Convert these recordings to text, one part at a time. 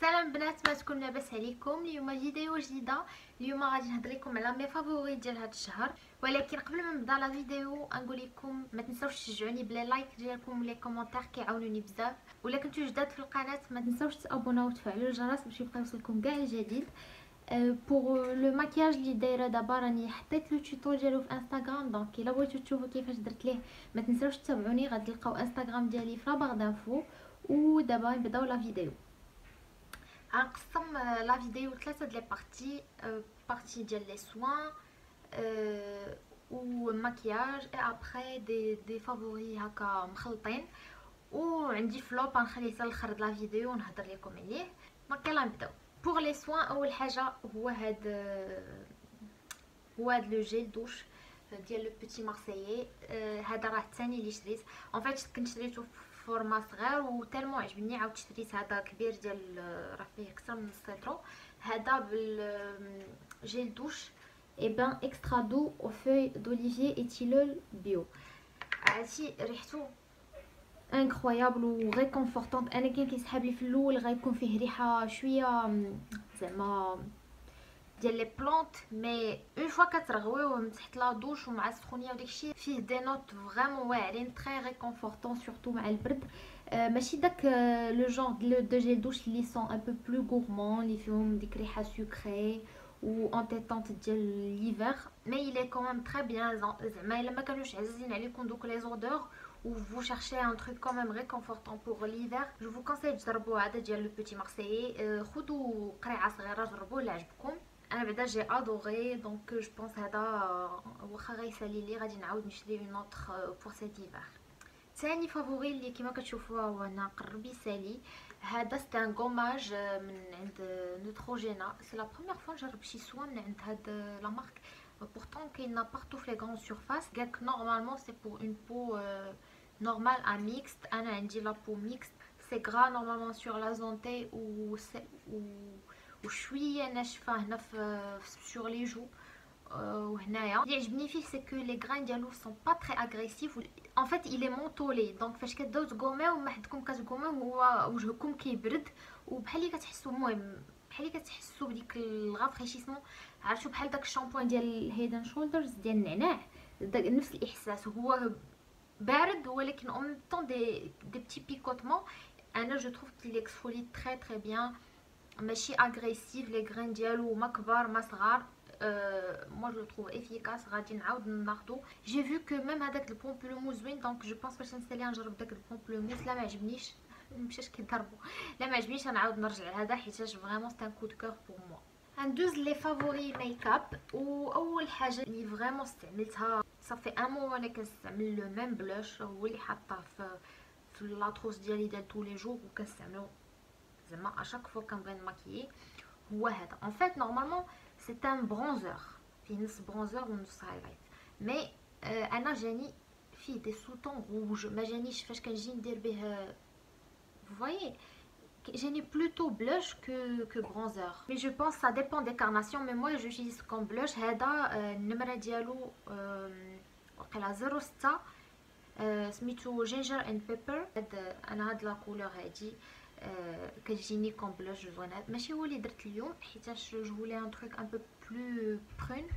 سلام بنات، ما تكون لاباس عليكم. اليوم فيديو جديده. اليوم غادي نهضر لكم على مي فافوري ديال هذا الشهر، ولكن قبل ما نبدا لا فيديو نقول لكم ما تنساوش تشجعوني بلا لايك ديالكم ولي كومونتير كيعاونوني بزاف. ولا كنتو جداد في القناه ما تنساوش تابوناو وتفعلوا الجرس باش يبقى يوصلكم كاع الجديد. بور لو ماكياج اللي دايره دابا راني حطيت لو توتو ديالو في انستغرام، دونك الا بغيتو تشوفوا كيفاش درت ليه ما تنساوش تتابعوني. غادي تلقاو انستغرام ديالي في لابار دانفو. ودابا نبداو لا فيديو. غنقسم لا فيديو ثلاثه ديال بارتي. بارتي ديال لي سوان و ماكياج اي ابري دي فافوري هكا مخلطين، وعندي فلوب غنخليه حتى الاخر د لا فيديو ونهضر لكم عليه. دونك يلا نبداو. بوغ لي سوان اول حاجه هو هاد لو جيل دوش ديال لو بيتي مارسيي. هذا راه الثاني اللي شريت. ان فيت كنت شريته في فورما صغير وتالمون عجبني، عاود شريت هذا كبير ديال راه فيه اكثر من السيترو. هذا بالجيل دوش اي بان اكسترا دو او فوي دوليفيي اي تيلول بيو. عرفتي ريحته انكرويابل و ريكونفورطونط. انا كان كيسحاب لي في الاول غيكون فيه ريحه شويه زعما ديال لي بلونط، مي اون فوا كترغويوه من تحت لا دوش ومع السخونيه وداكشي فيه دي نوت فريمون واعرين تري ريكونفورطون سورتو مع البرد. ماشي داك لو جونغ دو جيل دوش اللي سون ان بو بلو غورمون اللي فيهم ديك ريحه سكري و انتيطونط ديال ليفر، مي il est quand même très bien. زعما الا ما كانوش عزازين عليكم دوك لي زودور ou vous cherchez un truc quand même réconfortant pour l'hiver, je vous conseille تجربوا هذا ديال لو بيتي مارسيي. خذوا قريعه صغيره جربوه اللي عجبكم. انا بعدا جي ادوري، دونك جو بونس هذا واخا غيسالي لي غادي نعاود نشري اون اوتر بور سيت ايفر. ثاني فافوري اللي كيما كتشوفوا هو هنا قرب يسالي. هذا سي ان غوماج من عند نوتروجينا. سي لا بروميير فوا نجرب شي سوا من عند هاد لا مارك. pourtant كاينه بارتو في لي غران سورفاس. قالك نورمالمون سي بور اون بو نورمال ا ميكست. انا عندي لا بو ميكست، سي غرا نورمالمون سور لا زونتي وشويه ناشفه هنا في سور لي جو وهنايا. اللي عجبني فيه سي كو لي غران ديالو سون با تري اغريسيف. ان فيت il est mentholé، دونك فاش كتبداو تغوميو وما حدكم كتغوميو هو وجهكم كيبرد وبحال اللي كتحسوا المهم بحال اللي كتحسوا بديك الغافريشيسمون. عرفتوا بحال داك الشامبوان ديال هيدن شولدرز ديال النعناع، نفس الاحساس. هو بارد ولكن اون طون دي بتي بيكوتمون. انا جو تروف كي ليكسفولي تري تري بيان، ماشي اغريسيف. لي غرين ديالو ما كبار ما صغار. moi je le trouve efficace. غادي نعاود ناخذو. جي فيو كو ميم هذاك البومبلوموس زوين، دونك جو بونس باش نسالي نجرب داك البومبلوموس. لا ما عجبنيش مشاش كيضربوا، لا ما عجبنيش غنعاود نرجع لهذا حيتاش فريمون سي ان كو دو كور بور موا. غندوز لي فافوري ميكاب. واول حاجه اللي فريمون استعملتها صافي ان مو انا كنستعمل لو ميم بلوش، هو اللي حاطاه في لاطروس ديالي ديال تو لي جور وكنستعملو زعما اشاك فوا كنبغي نماكيي. هو هذا ان فيت نورمالمون سي ان برونزور، فيه نص برونزور ونص هايلايت، مي انا جاني فيه دي سوطون روج. ما جانيش فاش كنجي ندير به فوايي جاني بلوتو بلوش كو برونزور. مي جو بونس سا ديبون دي كارناسيون، مي موا جوتيليز كوم بلوش. هذا النمره ديالو وقيلا 06 سميتو جينجر اند بيبر. انا هاد لا كولور هادي كتجيني كوم بلوش زوينه. ماشي هو اللي درت اليوم حيتاش جو فولي ان تروك ان بو بلو برون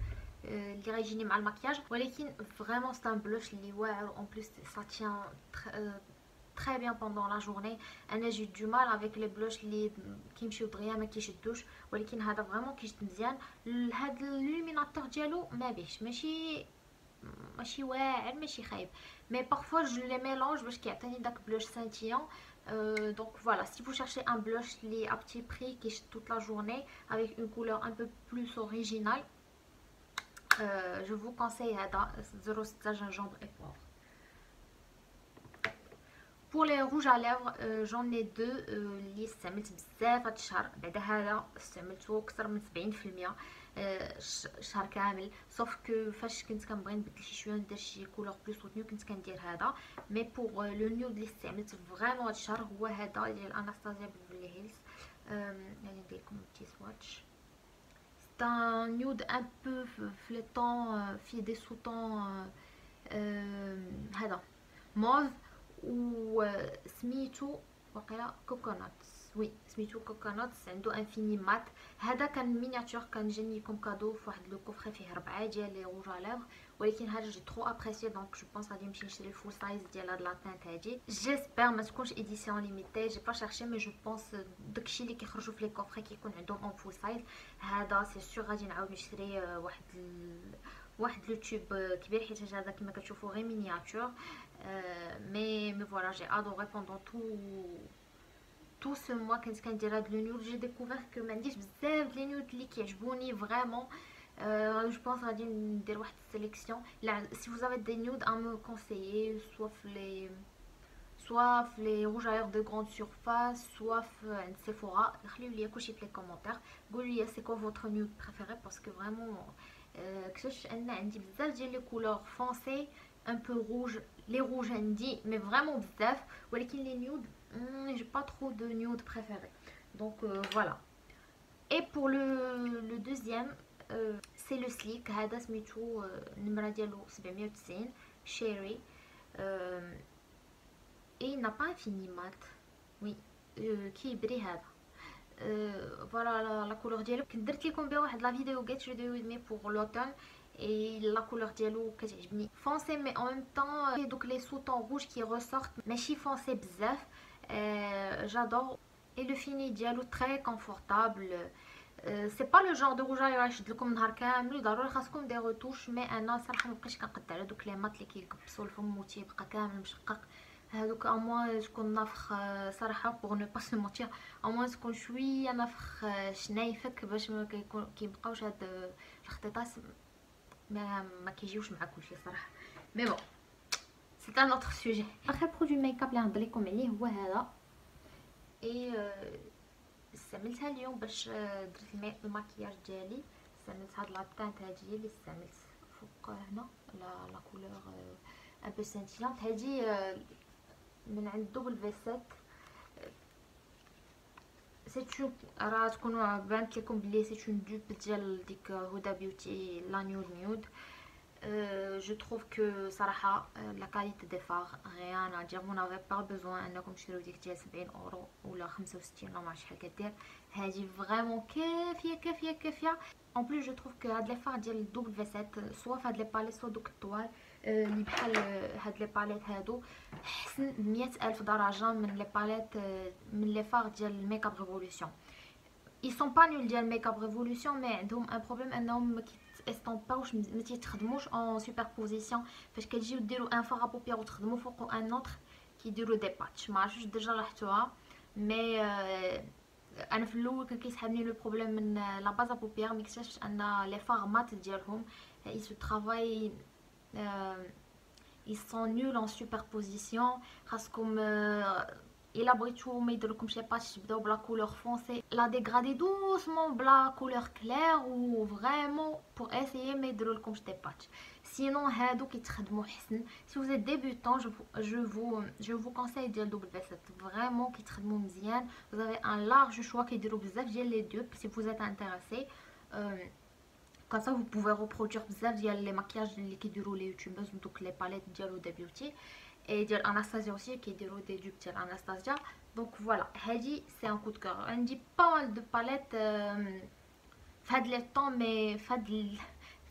اللي غيجيني مع المكياج، ولكن فريمون سي ان بلوش اللي واعر. اون بليس سا تيان très bien pendant la journée. انا جي دو مال افيك لي بلوش اللي كيمشيو دغيا ما كيشدوش، ولكن هذا فريمون كيشد مزيان. هذا اللوميناتور ديالو ما بيش ماشي واعر ماشي خايب، مي parfois je les mélange باش كيعطيني داك بلوش سانتيون. Donc voilà, si vous cherchez un blush qui est à petit prix, qui est toute la journée avec une couleur un peu plus originale, je vous conseille هذا 06 gingembre et poivre. Pour les rouges à lèvres, j'en ai deux اللي استعملت بزاف هاد الشهر. بعدا هذا استعملته اكثر من 70% الشهر كامل، صوف كو فاش كنت كنبغي نبدل شي شويه ندير شي كولور بلوس سوتنيو كنت كندير هذا. مي بوغ لو نيود اللي استعملت فريمون هاد الشهر هو هذا ديال اناستازيا بيفرلي هيلز. يعني ندير لكم بتي سواتش. سي ان نيود ان بو فليتون فيه دي سوتون هذا موف وسميتو وقيلا كوكونات. وي سميتو كوكوناتس، عنده انفيني مات. هذا كان مينياتور، كان جاني كوم كادو فواحد لو كوفري فيه 4 ديال لي روج على لافغ، ولكن هذا جي ترو ابريسيي دونك جو بونس غادي نمشي نشري الفول سايز ديال هاد لا تانت هادي. جيسبر ما تكونش اديسيون ليميتي، جي با شيرشي مي جو بونس داكشي اللي كيخرجوا في لي كوفري كيكون عندهم اون فول سايز. هذا سي سور غادي نعاود نشري واحد لو تيوب كبير، حيت هذا كما كتشوفوا غير مينياتور. مي فوالا جي ادوري بوندون تو سو موا كنت كندير هاد لو نيود. جي ديكوفر كو ما عنديش بزاف لي نيود اللي كيعجبوني فريمون. جو بونس غادي ندير واحد السيليكسيون. سي vous avez des nudes à me conseiller, soit في les rougeailleurs de grande surface, soit عند Sephora, خليو لي كلشي في لي كومونتير. قولوا لي c'est quoi votre nude préféré parce que vraiment اكتشفت ان عندي بزاف ديال لي كولور فونسي un peu rouge. les rouges عندي mais vraiment بزاف، ولكن les nudes j'ai pas trop de nude préféré. Donc voilà. Et pour le deuxième c'est le sleek. هذا سميتو النمره ديالو 790 chéri. Et il n'a pas fini mat. Oui كيبري هذا. فوالا لا كولور ديالو كنت درت لكم بها واحد لا فيديو get ready with me pour l'automne. et la couleur ديالو كتعجبني foncé mais en même temps دوك les sous-tons rouges qui ressortent ماشي foncé بزاف. j'adore. et le fini ديالو très confortable. c'est pas le genre de rouge اللي غيشد لكم نهار كامل، ضروري خاصكم دي روتوش. مي انا صراحه مبقيتش كنقد على دوك لي مات اللي كيكبسوا الفم وتيبقى كامل مشقق. هذوك اموا تكون نافخ صراحه بوغ نو با سو مونتير، اموا تكون شويه نافخ شنايفك باش ما كيبقاوش هاد الخطيطات ما كيجيوش مع كلشي صراحه. مي بون سي ان اوتر سوجي. اخر برودوي ميكاب اللي نهضر لكم عليه هو هذا. اي استعملتها اليوم باش درت الماكياج ديالي. استعملت هاد لابتانت هادي اللي استعملت فوق هنا لا كولور ان بو سانتيلانت هادي من عند دوبل في 7. سيتو راه تكونوا بانت لكم بلي سيتو دوب ديال ديك هدى بيوتي لا نيود. je trouve que صراحه la qualité des fards rien à dire. vous n'avez pas besoin انكم تشريو ديك ديال 70 اورو ولا 65 ولا ما عرفت شحال كدير. هذه فريمون كافيه. en plus je trouve que هاد لي فار ديال دوبل في 7 سوا في هاد لي باليت سوا دوك الطوال اللي بحال هاد لي باليت هادو احسن 100,000 درجه من لي باليت من لي فار ديال الميك اب ريفولوشن. ils sont pas nuls ديال ميك اب ريفولوشن مي عندهم ان بروبليم انهم ما استومباوش ما تيتخدموش اون سوبربوزيسيون. فاش كتجيو ديروا ان فار بوبيير وتخدموا فوق ان اوتر كيديروا دي باتش. ما عرفتش ديجا لاحظتوها مي انا في الاول كان كيسحبني لو بروبليم من لا باز بوبيير. مي اكتشفت ان لي فار مات ديالهم ils se travaillent ils sont nuls en superposition. خاصكم الا بغيتو ما يديرلكمش لي باتش تبداو بلا كولور فونسي لا ديغرادي دوسمون بلا كولور كلير و فريمون بور اسيي ما يديرولكمش دي باتش. سينون هادو كيتخدموا حسن. سي vous êtes débutant je vous conseille ديال دوبل في 7 فريمون كيتخدموا مزيان. vous avez un large choix كيديروا بزاف ديال لي دوب. si vous êtes intéressé comme ça vous pouvez reproduire بزاف ديال لي ماكياج اللي كيديروا لي يوتيوبرز دوك لي باليت ديالو دي بيوتي et ديال اناستازيا aussi كيديروا دي دوب ديال اناستازيا. دونك فوالا هادي سي ان كود دو كور. عندي با مال دو باليت في هاد لي طون مي في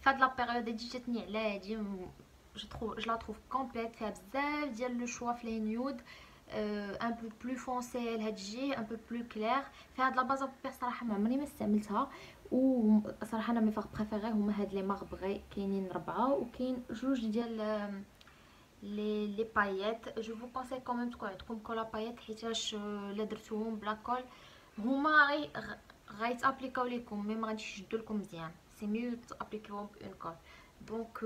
هاد لا بيريود هادي جاتني على هادي. جو لا تروف كومبليت فيها بزاف ديال لو شوا في لي نيود ان بو بلو فونسي لهاد الجي ان بو بلو كلير. في هاد لا باز بيغ صراحه ما عمري ما استعملتها وصراحه انا مي فاغ بريفيري هما هاد لي ماربغي. كاينين 4 وكاين جوج ديال لي بايات. جو فو كونساي كوميم تكون عندكم كولا بايات حيتاش الا درتوهم بلا كول هما غيتابليكاو ليكم مي ما غاديش يشدوا لكم مزيان. سي ميو تابليكيوهم بون كول. دونك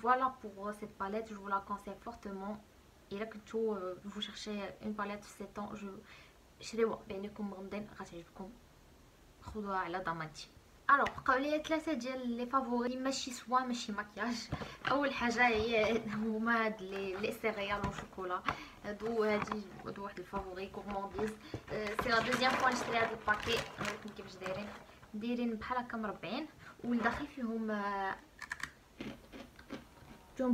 فوالا بور سيت باليت جو لا كونساي فورتمون. الا كنتو فو شيرشي اون باليت في سي طون شريوها بعينيكم مغمضين غتعجبكم خذوها على ضمانتي. الوغ بقاو ليا 3 ديال لي فافوري ماشي سوا ماشي ماكياج. اول حاجه هي هما هاد لي سيريال او شوكولا. هادو واحد الفافوري كورمونديز. سي لا دوزيام فوا نشري هاد الباكي. نوريكم كيفاش دايرين بحال هكا مربعين والداخل فيهم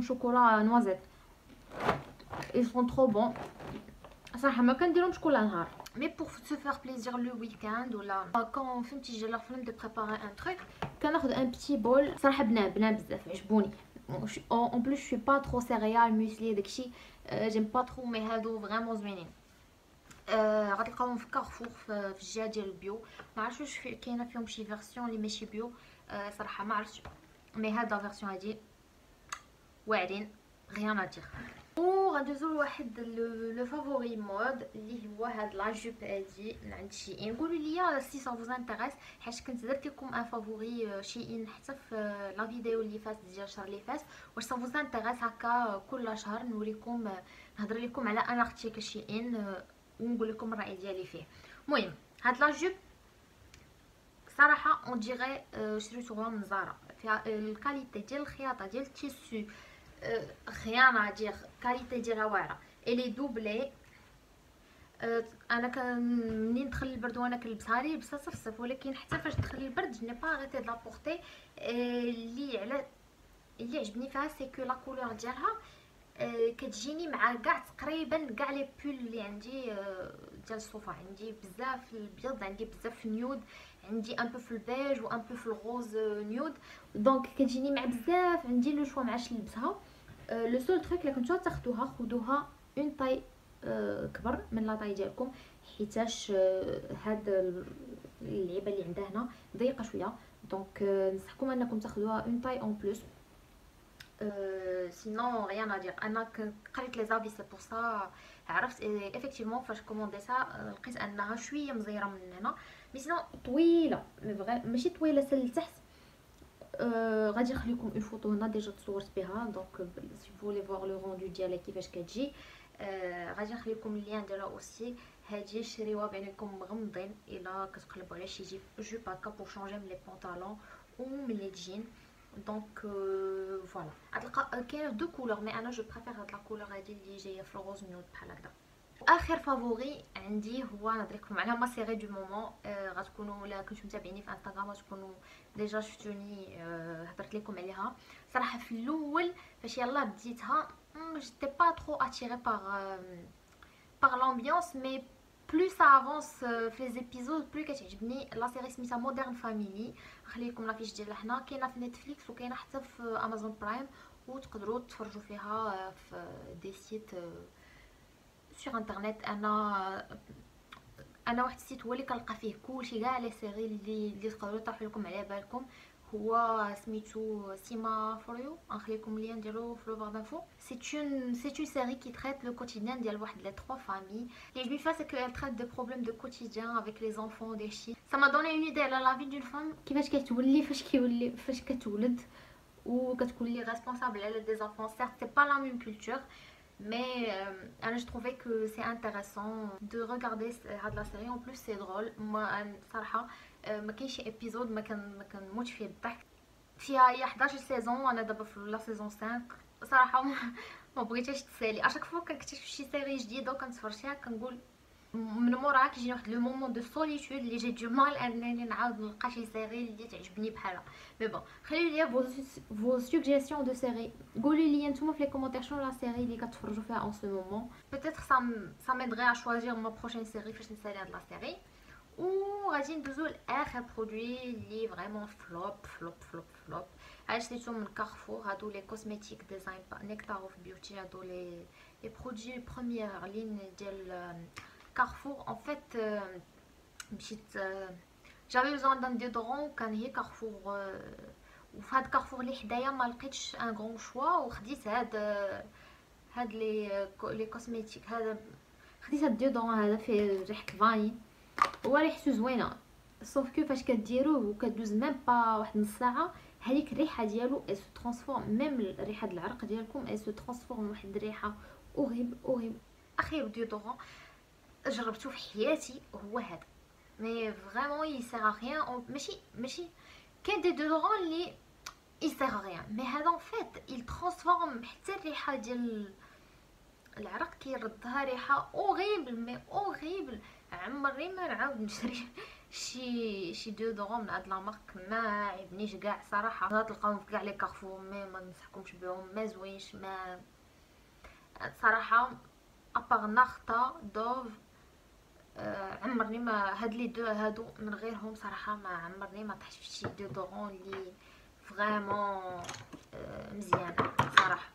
شوكولا نوازيت. ils sont trop bons صراحه ما كنديرهمش كل نهار. مي بور سو فير بليزير لو ويكاند ولا كون فهمتي جا لا فلم دو بريباري ان تروك. كناخذ ان بتي بول صراحه بنان بزاف عجبوني. اون بليس شوي با ترو سيريال موسلي داكشي جيم با ترو، مي هادو فريمون زوينين. غتلقاوهم في كارفور في الجهه ديال البيو. ما عرفتش واش كاينه فيهم شي فيرسيون اللي ماشي بيو، صراحه ما عرفتش. مي هاد لا فيرسيون هادي واعرين غيان ادير. وغندوزو لواحد لو فافوري مود اللي هو هاد لا جوب هادي من عند شي ان. قولوا لي سي سا فوز انتريس، حيت كنت درت لكم ان فافوري شي ان حتى في لا فيديو اللي فات ديال الشهر اللي فات. واش سا فوز انتريس هكا كل شهر نوريكم نهضر لكم على ان ارتيكل شي ان ونقول لكم الراي ديالي فيه. المهم هاد لا جوب صراحه اون ديغي شريتوها من زارا، فيها الكاليتي ديال الخياطه ديال التيسو rien à dire، كاليتي ديالها واعره. الي دوبلي انا كان منين دخل البرد وانا كنلبسها لي لبسها صفصف، ولكن حتى فاش دخل البرد جني با غيتي د لا بورتي. اللي عجبني فيها سي كو لا كولور ديالها كتجيني مع كاع تقريبا كاع لي بول اللي عندي ديال الصوفا. عندي بزاف في الابيض، عندي بزاف في النيود، عندي ان بو في البيج وان بو في الغوز نيود، دونك كتجيني مع بزاف. عندي لو شوا معاش نلبسها. لو سول تريك الا كنتو تاخدوها خدوها اون طاي كبر من لا طاي ديالكم، حيتاش هاد اللعيبه اللي عندها هنا ضيقه شويه، دونك نصحكم انكم تاخدوها اون طاي اون بلوس. سينون غيان ادير. انا قريت لي زافي سي بور سا عرفت افكتيفمون فاش كومونديتها لقيت انها شويه مزيره من هنا، مي سينون طويله ماشي طويله سل لتحت. غادي نخليكم اون فوتو هنا ديجا تصورت بها، دونك سي فولي فوار لو روندو ديالها كيفاش كتجي. غادي نخليكم اللين ديالها اوسي. هادي شريوها بينكم مغمضين الا كتقلبوا على شي جوب هكا بور شونجي من لي بونطالون ومن لي جين. دونك فوالا غتلقى كاينه دو كولور، مي انا جو بريفير هاد لا كولور هادي اللي جايه في الغوز نيود بحال هكذا. اخر فافوري عندي هو نهضر لكم على ما سيري دو مومون. غتكونوا الا كنتو متابعيني في انستغرام غتكونوا ديجا شفتوني هضرت لكم عليها. صراحه في الاول فاش يلا بديتها جيتي با ترو اتيري باغ لامبيونس، مي بلو سا افونس في لي زيبيزود بلو كتعجبني. لا سيري سميتها مودرن فاميلي، نخليكم لافيش ديالها هنا، كاينه في نتفليكس وكاينه حتى في امازون برايم، وتقدروا تفرجوا فيها في دي سيت سور انترنت. انا واحد السيت هو اللي كنلقى فيه كلشي كاع لي سيري اللي تقدروا يطيحوا لكم على بالكم، هو سميتو سيما فوريو. غنخليكم اللين ديالو في لو بار دانفو. سي اون série qui traite le quotidien ديال واحد les trois familles. اللي عجبني فيها سي كو elle traite des problèmes de quotidien avec les enfants des chiens. ça m'a donné une idée على la vie d'une femme، كيفاش كتولي فاش كتولد وكتكون لي ريسبونسابل على دي زانفون. certes c'est pas la même culture، mais je trouvais que c'est intéressant de regarder la série. En plus c'est drôle. moi صراحه ما كاينش شي ابيزود ما كنموتش فيه بالضحك. فيها هي 11 سيزون وانا دابا في لا سيزون 5. صراحه ما بغيتهاش تسالي. اشاك فوا كنكتشف شي سيري جديده وكنتفرج فيها كنقول من موراها كيجيني واحد لو مومون دو سوليتود اللي جي دو مال انني نعاود نلقى شي سيري اللي تعجبني بحالها. مي بون خليو لي فو سوجيرسيون دو سيري، قولوا لي نتوما في لي كومونتير شنو لا سيري اللي كتفرجوا فيها ان سو مومون. بيتيتر ça m'aiderait à choisir ma prochaine série فاش نسالي هاد لا سيري. وغادي ندوزو لاخر برودوي اللي فريمون فلوب. هاد شريتو من كارفور. هادو لي كوزميتيك ديزاين نيكتار اوف بيوتي. هادو لي برودوي بروميير لين ديال كارفور. ان فيت مشيت جافي بزون دان ديودورون كان هي كارفور، وفي هاد كارفور اللي حدايا ما لقيتش ان غون شوا، وخديت هاد لي كوزميتيك. هذا خديت هاد ديودورون هذا فيه ريحه فاني، هو ريحته زوينه، صوف كو فاش كديروه وكدوز ميم با واحد نص ساعه هذيك الريحه ديالو اي سو ترانسفورم. ميم ريحه العرق ديالكم اي سو ترانسفورم واحد الريحه اوغيب. اخير ديودورون جربته في حياتي هو هذا، مي فريمون يسير ريان. ماشي كاين دي ديودورون اللي يسير ريان، مي هذا ان فيت يل ترانسفورم حتى الريحه ديال العرق كيردها ريحه اوغيبل مي اوغيبل. عمري ما نعاود نشري شي ديودورون من هاد لا مارك، ما عجبنيش كاع صراحه. تلقاوهم في كاع لي كارفور مي ما ننصحكمش بهم، ما زوينش ما صراحه. ابار نارتا دوف. عمرني ما هاد لي دو هادو من غيرهم صراحه ما عمرني ما طحت في شي ديودورون اللي فريمون مزيان صراحه.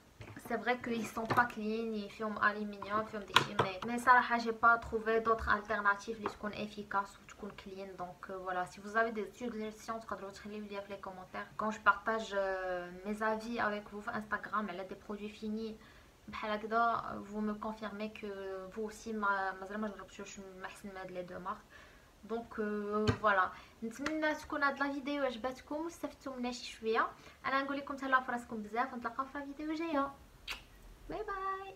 C'est vrai qu'ils sont pas clean, ils فيهم aluminium فيهم داكشي mais صراحه j'ai pas trouvé d'autres alternatives اللي تكون efficace و تكون clean. donc voilà, si vous avez des suggestions تقدروا تخليو ليا في les commentaires quand je partage mes avis avec vous في Instagram على des produits finis بحال هكذا. vous me confirmez que vous aussi مازال ما جربتوش ما احسن من هاد لي دو مارك. دونك فوالا نتمنى تكون هاد لا فيديو عجبتكم واستفدتوا منها شي شويه. انا نقول لكم تهلاو فراسكم بزاف ونتلاقاو في لا فيديو جايه. باي باي.